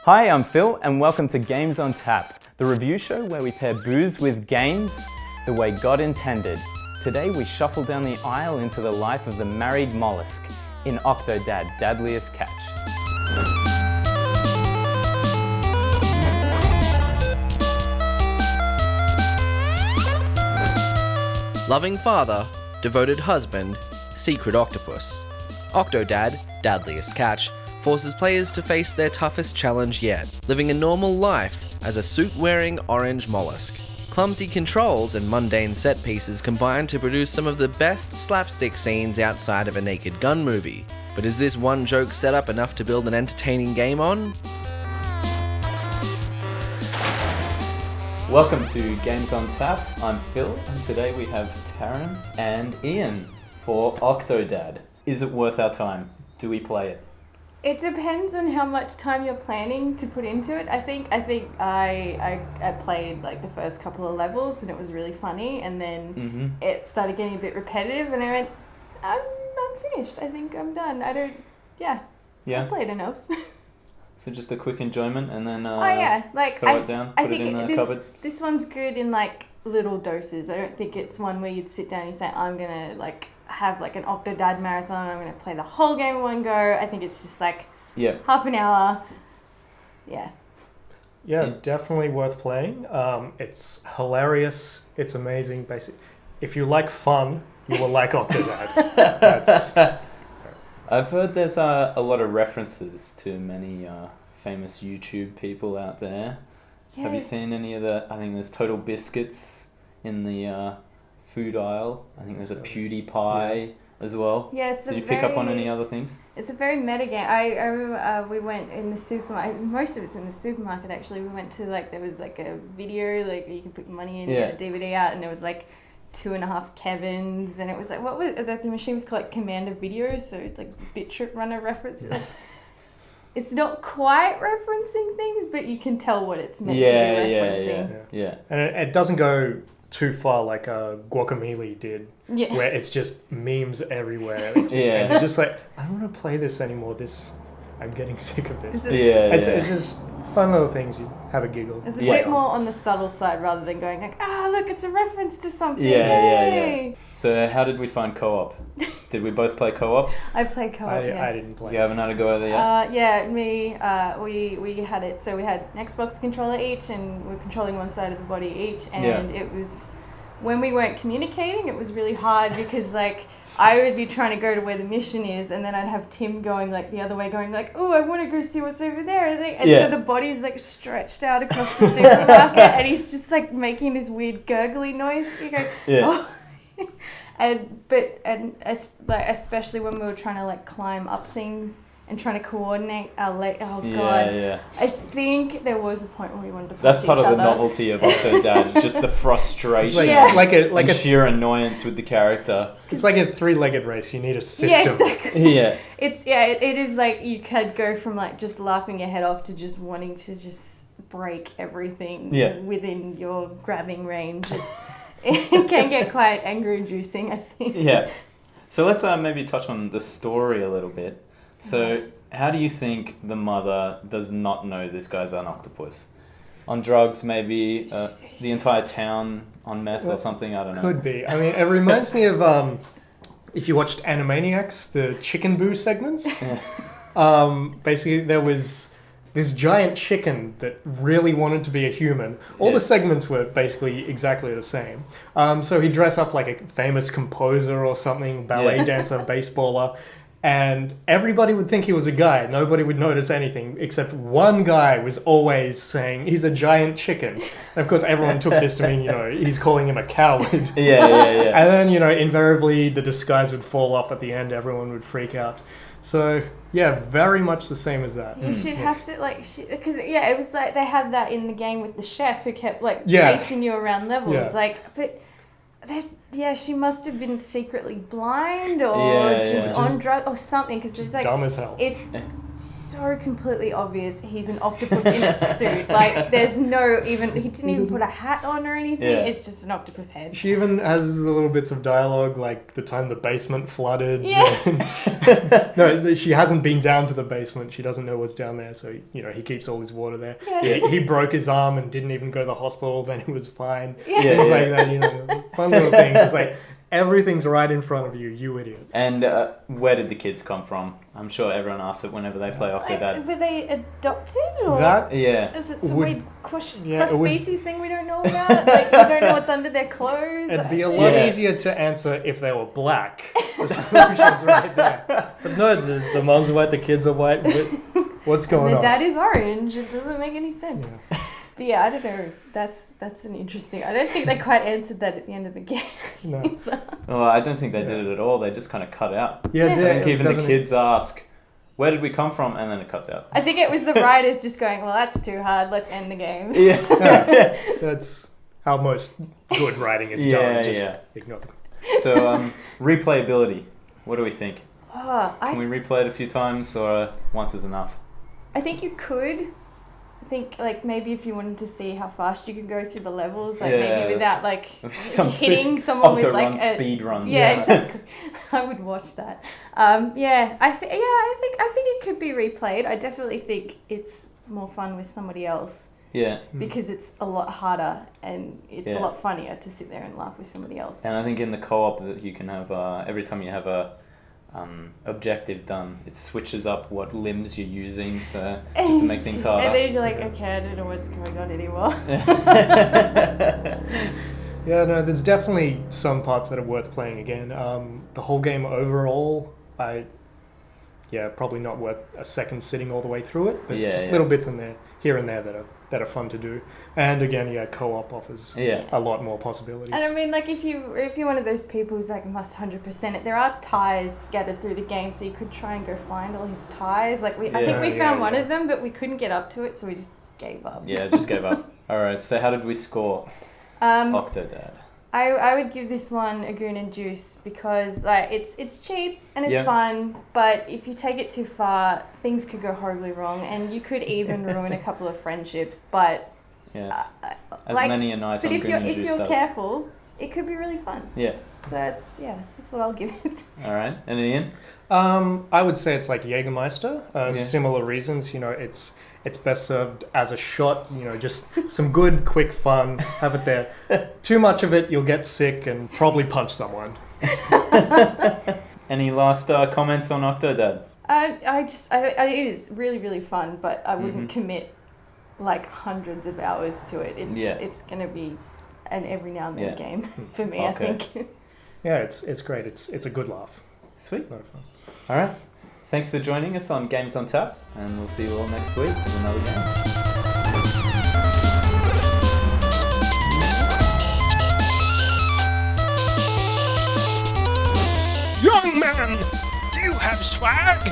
Hi, I'm Phil and welcome to Games on Tap, the review show where we pair booze with games the way God intended. Today we shuffle down the aisle into the life of the married mollusk in Octodad, Dadliest catch. Loving father, devoted husband, secret octopus. Octodad, Dadliest catch, forces players to face their toughest challenge yet, living a normal life as a suit-wearing orange mollusk. Clumsy controls and mundane set pieces combine to produce some of the best slapstick scenes outside of a Naked Gun movie. But is this one joke setup enough to build an entertaining game on? Welcome to Games on Tap. I'm Phil and today we have Taryn and Iain for Octodad. Is it worth our time? Do we play it? It depends on how much time you're planning to put into it. I think I played like the first couple of levels and it was really funny, and then it started getting a bit repetitive, and I went, I'm finished. I think I'm done. I played enough. So just a quick enjoyment and then throw it down, put it in the cupboard. This one's good in like little doses. I don't think it's one where you'd sit down and you say, I'm gonna like have like an Octodad marathon, I'm going to play the whole game in one go. I think it's just like half an hour. Yeah, definitely worth playing. It's hilarious. It's amazing. Basically, if you like fun, you will like Octodad. I've heard there's a lot of references to many famous YouTube people out there. Yeah. Have you seen any of the... I think there's Total Biscuits in the... food aisle. I think there's a PewDiePie as well. Yeah, Did you pick up on any other things? It's a very meta game. I remember we went in the supermarket. Most of it's in the supermarket actually. We went to like, there was like a video, like you could put money in, get a DVD out, and there was like 2.5 Kevins, and it was like, what was that? The machine was called like Commander Video, so it's like Bit Trip Runner reference. Like, it's not quite referencing things, but you can tell what it's meant to be referencing. Yeah. And it doesn't go too far like Guacamole did, where it's just memes everywhere. And you're just like, I don't want to play this anymore. I'm getting sick of this. It's just fun little things. You have a giggle. It's a bit more on the subtle side rather than going like, look, it's a reference to something. Yeah. So how did we find co-op? Did we both play co-op? I played co-op. I didn't play. You haven't had a go at it yet? We had it. So we had an Xbox controller each, and we're controlling one side of the body each. And it was, when we weren't communicating, it was really hard because like I would be trying to go to where the mission is, and then I'd have Tim going like the other way, going like, oh, I want to go see what's over there. And so the body's like stretched out across the supermarket, and he's just like making this weird gurgly noise. You go, oh. Especially when we were trying to like climb up things and trying to coordinate our leg. Oh god! Yeah. I think there was a point where we wanted to punch That's part each of other. the novelty of Octodad, just the frustration, like a sheer annoyance with the character. It's like a 3-legged race. You need a system. Yeah, exactly. It is like you could go from like just laughing your head off to just wanting to just break everything within your grabbing range. It can get quite anger-inducing, I think. Yeah. So let's maybe touch on the story a little bit. So how do you think the mother does not know this guy's an octopus? On drugs, maybe? The entire town on meth or something? I don't know. Could be. I mean, it reminds me of, if you watched Animaniacs, the Chicken Boo segments. Basically, there was this giant chicken that really wanted to be a human. All the segments were basically exactly the same. So he'd dress up like a famous composer or something, ballet dancer, baseballer, and everybody would think he was a guy. Nobody would notice anything, except one guy was always saying he's a giant chicken. And of course, everyone took this to mean, he's calling him a coward. And then, invariably the disguise would fall off at the end. Everyone would freak out. So, very much the same as that. You should have to, because, it was like they had that in the game with the chef who kept, chasing you around levels. She must have been secretly blind or on drugs or something. Because dumb as hell. It's so completely obvious he's an octopus in a suit. Like, there's no even, he didn't even put a hat on or anything. Yeah. It's just an octopus head. She even has the little bits of dialogue, like the time the basement flooded. Yeah. No, she hasn't been down to the basement. She doesn't know what's down there, so, he keeps all his water there. Yeah. He broke his arm and didn't even go to the hospital, then he was fine. Yeah. Things like that, fun little things. It's like, everything's right in front of you, you idiot. And where did the kids come from? I'm sure everyone asks it whenever they play Octodad. Were they adopted? Or Yeah. is it some would- weird cross yeah, it would- species thing we don't know about? Like, we don't know what's under their clothes? It'd be a lot Yeah. easier to answer if they were black. The solution's right there. But no, the mom's white, the kids are white. What's going the on? dad is orange. It doesn't make any sense. Yeah. But yeah, I don't know. That's an interesting. I don't think they quite answered that at the end of the game. No. Well, I don't think they did it at all. They just kind of cut out. Yeah, I think even the doesn't- kids ask, where did we come from? And then it cuts out. I think it was the writers just going, well, that's too hard. Let's end the game. Yeah. That's how most good writing is Yeah, done. Just yeah. ignore the... So, replayability. What do we think? Oh, Can we replay it a few times or once is enough? I think you could. I think, like, maybe if you wanted to see how fast you could go through the levels, like, Yeah, maybe without, like, Some hitting someone with, like, Octorun speed runs. Yeah, exactly. I would watch that. I think it could be replayed. I definitely think it's more fun with somebody else Yeah. because it's a lot harder and it's Yeah. a lot funnier to sit there and laugh with somebody else. And I think in the co-op that you can have, every time you have a objective done, it switches up what limbs you're using, so just to make things harder. And then you're like, okay, I don't know what's going on anymore. Yeah, no, there's definitely some parts that are worth playing again. The whole game overall, probably not worth a second sitting all the way through it, but just little bits in there, here and there that are fun to do. And again, co-op offers a lot more possibilities. And I mean, like, if you're one of those people who's like must 100% it, there are ties scattered through the game, so you could try and go find all his ties. Like I think we found one of them, but we couldn't get up to it, so we just gave up. Yeah, just gave up. All right, so how did we score Octodad? I would give this one a goon and juice because like it's cheap and it's fun, but if you take it too far, things could go horribly wrong, and you could even ruin a couple of friendships. But yes, as many a night on goon and juice if you're does. careful, it could be really fun. Yeah. So that's what I'll give it. All right, and Ian? I would say it's like Jägermeister. Similar reasons, it's best served as a shot, just some good, quick fun, have it there. Too much of it, you'll get sick and probably punch someone. Any last comments on Octodad? It is really, really fun, but I wouldn't commit like hundreds of hours to it. It's going to be an every now and then game for me, Okay. I think. Yeah, it's great. It's a good laugh. Sweet. A lot of fun. All right. Thanks for joining us on Games on Tap, and we'll see you all next week with another game. Young man, do you have swag?